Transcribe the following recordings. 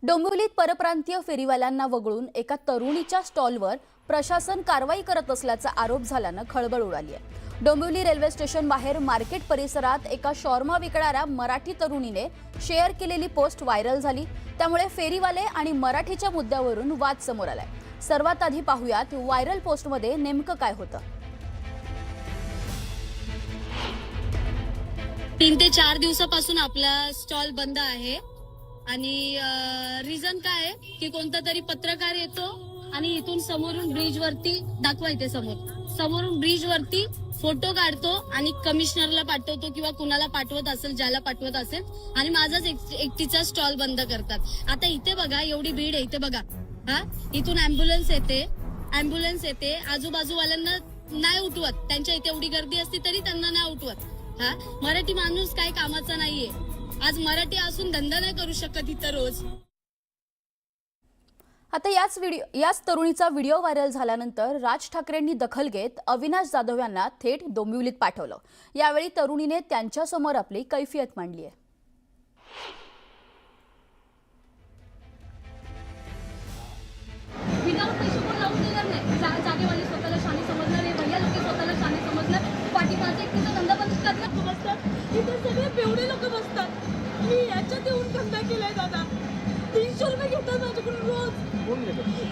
डोंबिवलीत परप्रांतीय फेरीवाल्यांना वगळून एका तरुणीच्या स्टॉलवर प्रशासन कारवाई करत असल्याचा आरोप झाल्यानं खळबळ उडाली आहे। डोंबिवली रेल्वे स्टेशन बाहेर मार्केट परिसरात एका शॉर्मा विकणाऱ्या मराठी तरुणीने शेअर केलेली पोस्ट व्हायरल झाली। त्यामुळे फेरीवाले आणि मराठीच्या मुद्द्यावरून वाद समोर आलाय। सर्वात आधी पाहूयात व्हायरल पोस्टमध्ये नेमकं काय होतं। 3 ते 4 दिवसापासून आपला स्टॉल बंद आहे आणि रिझन काय आहे की कोणता तरी पत्रकार येतो आणि इथून समोरून ब्रिज वरती दाखवायचे समोरून ब्रिज वरती फोटो काढतो आणि कमिशनरला पाठवतो किंवा कुणाला पाठवत असेल ज्याला पाठवत असेल आणि माझाच एकटीचा स्टॉल बंद करतात। आता इथे बघा एवढी भीड आहे, इथे बघा हा इथून अँब्युलन्स येते आजूबाजूवाल्यांना नाही उठवत, त्यांच्या इथे एवढी गर्दी असते तरी त्यांना नाही उठवत। हा मराठी माणूस काय कामाचा नाहीये, आज मराठी असून धंदा नाही करू शकत इथं रोज। आता याच तरुणीचा व्हिडिओ व्हायरल झाल्यानंतर राज ठाकरेंनी दखल घेत अविनाश जाधव यांना थेट डोंबिवलीत पाठवलं। यावेळी तरुणीने त्यांच्यासमोर आपली कैफियत मांडली आहे। जागेवाली स्वतःला शाणी समजणार नाही, भैया लोक स्वतःला शाणी समजणार, पाठीमागचा एकटीचा धंदा बंद करतात बसतात, इथे सगळे बेवडे लोक बसतात। मी याच्यात येऊन धंदा केलाय दादा, 300 रुपये घेतात माझ्याकडून रोज।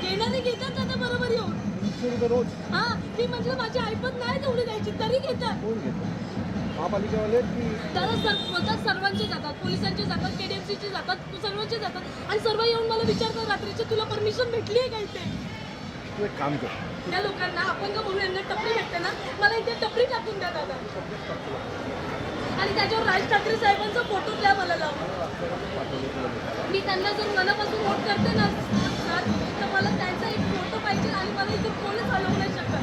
घेणारे घेतात दादा बरोबर येऊन 300 रुपये रोज। हा मी म्हटलं माझी ऐपत नाही तेवढी द्यायची तरी घेतात। महापालिकेवाले की दादा सर्वांचे जातात, पोलिसांचे जातात, केडीएमसीचे जातात, सर्वांचे जातात आणि सर्व येऊन मला विचारतात रात्रीचे तुला परमिशन भेटली आहे का इथे। तू एक काम कर, त्या लोकांना अपंग म्हणून यांना टपरी भेटते ना, मला इथे टपरी टाकून द्या दादा आणि त्याच्यावर राज ठाकरे साहेबांचा फोटो द्या मला लावून। मी त्यांना जर मनापासून वोट करते ना सर, तर मला त्यांचा एक फोटो पाहिजे आणि मला इथे कोणच हलवू नाही शकत।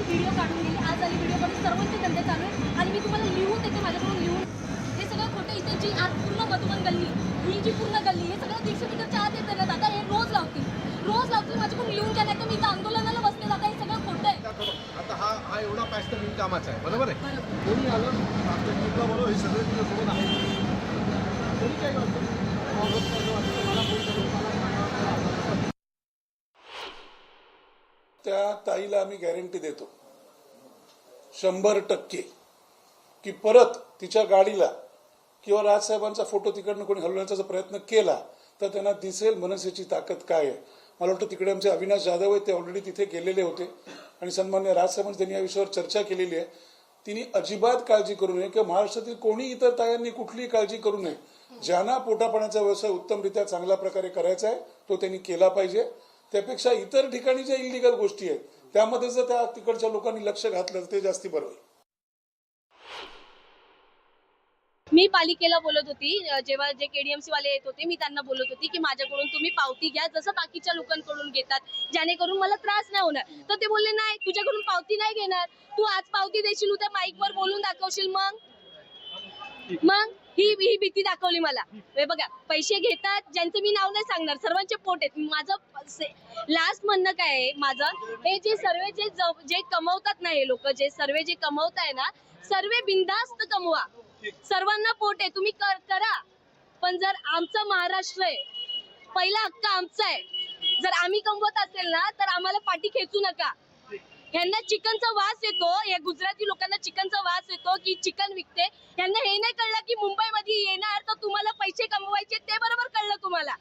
व्हिडिओ काढून गेली, आज आली व्हिडिओ काढून, सर्वांचे धंदे चालू आहे आणि मी तुम्हाला लिहून देते माझ्याकडून लिहून। हे सगळं खोटं, इथे जी आज पूर्ण मधुबन गल्ली, ही जी पूर्ण गल्ली, हे सगळं 150 मीटरच्या आत येते ना दादा, हे रोज लावतील माझ्याकडून लिहून घ्या, नाही तर मी इथं आंदोलनाला बसते दादा, हे सगळं खोटं आहे। आता हा एवढा पॅच तर बिनकामाचा आहे, बरोबर आहे। कोणी आलं आपल्या टीमला बोलव, हे सगळे तुझ्या सोबत आहे, कोणी काय करतो त्या ताईला आम्ही गॅरंटी देतो 100% की परत तिच्या गाडीला किंवा राजसाहेबांचा फोटो तिकडनं कोणी हलवण्याचा प्रयत्न केला तर त्यांना दिसेल मनसेची ताकद काय आहे। मला वाटतं तिकडे आमचे अविनाश जाधव आहेत, ते ऑलरेडी तिथे गेलेले होते आणि सन्मान्य राजसाहेबांनी त्यांनी या विषयावर चर्चा केलेली आहे। तिने अजिबात काळजी करू नये किंवा महाराष्ट्रातील कोणी इतर तायांनी कुठलीही काळजी करू नये। ज्यांना पोटापाण्याचा व्यवसाय उत्तमरित्या चांगल्या प्रकारे करायचा आहे तो त्यांनी केला पाहिजे। त्यापेक्षा इतर ठिकाणी ज्या इलिगल गोष्टी आहेत त्यामध्ये जर त्या तिकडच्या लोकांनी लक्ष घातलं तर ते जास्ती बरं होईल। मी पालिकेला बोलत होती, जेव्हा जे केडीएमसी वाले येत होते मी त्यांना बोलत होती की माझ्याकडून तुम्ही पावती घ्या जसं बाकीच्या लोकांकडून घेतात, जेणेकरून मला त्रास नाही होणार। तर ते बोलले नाही तुझ्याकडून पावती नाही घेणार, तू आज पावती देशील उद्या माईकवर बोलून दाखवशील, मग ही भीती दाखवली मला। हे बघा पैसे घेतात, ज्यांचे मी नाव नाही सांगणार, सर्वांचे पोट आहेत। माझं लास्ट म्हणणं काय आहे माझं, हे जे सर्व जे कमवतात ना, हे लोक जे सर्व जे कमवताय ना, सर्व बिनधास्त कमवा, सर्वांना पोट आहे, तुम्ही करा। पण जर आमचा महाराष्ट्र आहे, पहिला हक्क आमचा आहे, जर आम्ही कमवत असेल ना तर आम्हाला पाठी खेचू नका। यांना चिकनचा वास येतो, या गुजराती लोकांना चिकनचा वास येतो की चिकन विकते, यांना हे नाही कळलं की मुंबईमध्ये येणार तर तुम्हाला पैसे कमवायचे, ते बरोबर कळलं तुम्हाला।